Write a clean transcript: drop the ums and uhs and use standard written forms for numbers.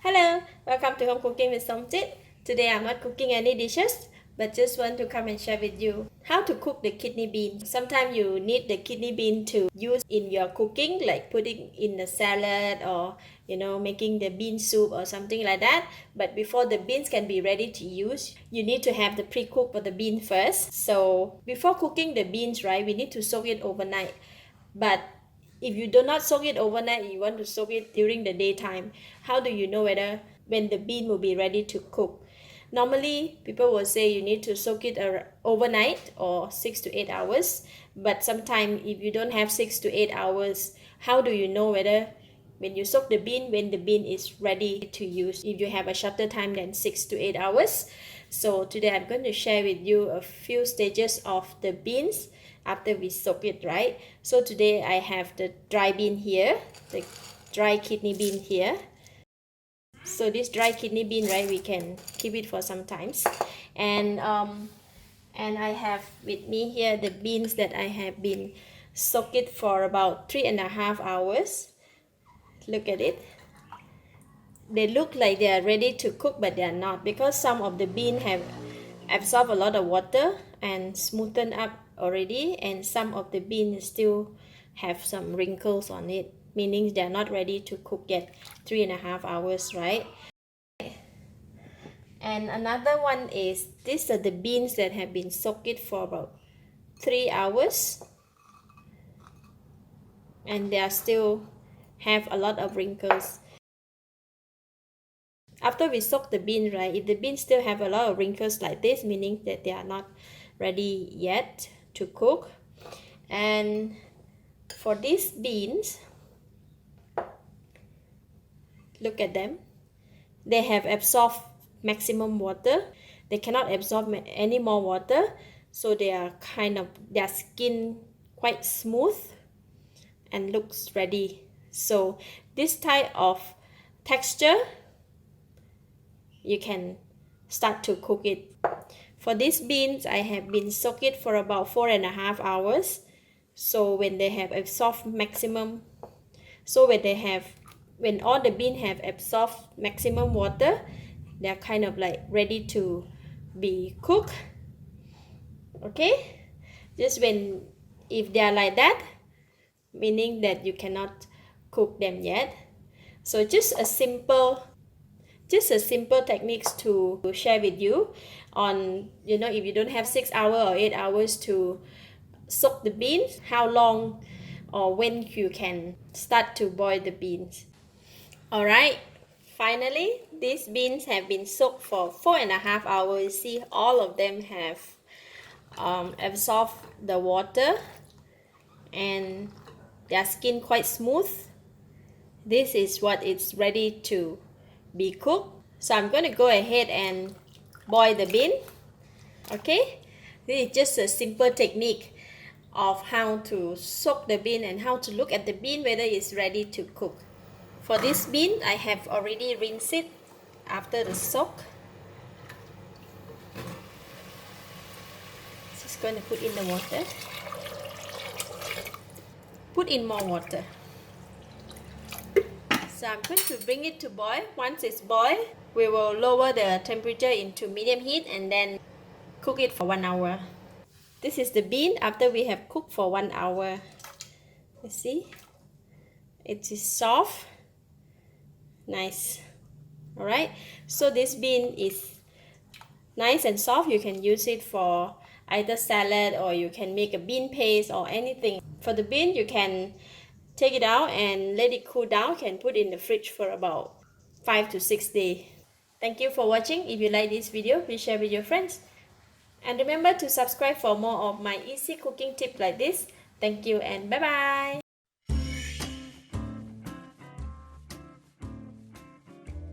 Hello, welcome to Home Cooking with Somjit. Today I'm not cooking any dishes, but just want to come and share with you how to cook the kidney bean. Sometimes you need the kidney bean to use in your cooking, like putting in the salad or making the bean soup or something like that. But before the beans can be ready to use, you need to have the pre-cook for the bean first. So before cooking the beans, right, we need to soak it overnight. But if you do not soak it overnight, you want to soak it during the daytime, how do you know whether when the bean will be ready to cook? Normally, people will say you need to soak it overnight or 6 to 8 hours. But sometimes if you don't have 6 to 8 hours, how do you know whether when you soak the bean, when the bean is ready to use, if you have a shorter time than 6 to 8 hours? So today I'm going to share with you a few stages of the beans after we soak it, right? So today I have the dry bean here, the dry kidney bean here. So this dry kidney bean, right, we can keep it for some times. And I have with me here the beans that I have been soaked for about 3.5 hours. Look at it. They look like they are ready to cook, but they are not, because some of the bean have absorbed a lot of water and smoothened up already, and some of the beans still have some wrinkles on it, meaning they are not ready to cook yet. 3.5 hours, right? And another one is, these are the beans that have been soaked for about 3 hours, and they are still have a lot of wrinkles. After we soak the bean, right, if the beans still have a lot of wrinkles like this, meaning that they are not ready yet to cook. And for these beans, look at them. They have absorbed maximum water. They cannot absorb any more water, so they are their skin quite smooth and looks ready. So this type of texture, you can start to cook it. For these beans, I have been soaked for about 4.5 hours. So when they have absorbed maximum, so when all the beans have absorbed maximum water, they are kind of like ready to be cooked. Okay, just if they are like that, meaning that you cannot cook them yet. So just a simple techniques to share with you on, if you don't have 6 hours or 8 hours to soak the beans, how long or when you can start to boil the beans. All right, finally these beans have been soaked for 4.5 hours. See, all of them have absorbed the water and their skin quite smooth. This is what it's ready to be cooked. So I'm going to go ahead and boil the bean. Okay, this is just a simple technique of how to soak the bean and how to look at the bean whether it's ready to cook. For this bean, I have already rinsed it after the soak. Just going to put in the water. Put in more water. So I'm going to bring it to boil. Once it's boiled, we will lower the temperature into medium heat and then cook it for 1 hour. This is the bean after we have cooked for 1 hour. You see, it is soft, nice. All right, so this bean is nice and soft. You can use it for either salad, or you can make a bean paste or anything. For the bean, you can take it out and let it cool down. You can put it in the fridge for about 5 to 6 days. Thank you for watching. If you like this video, please share with your friends. And remember to subscribe for more of my easy cooking tips like this. Thank you and bye-bye.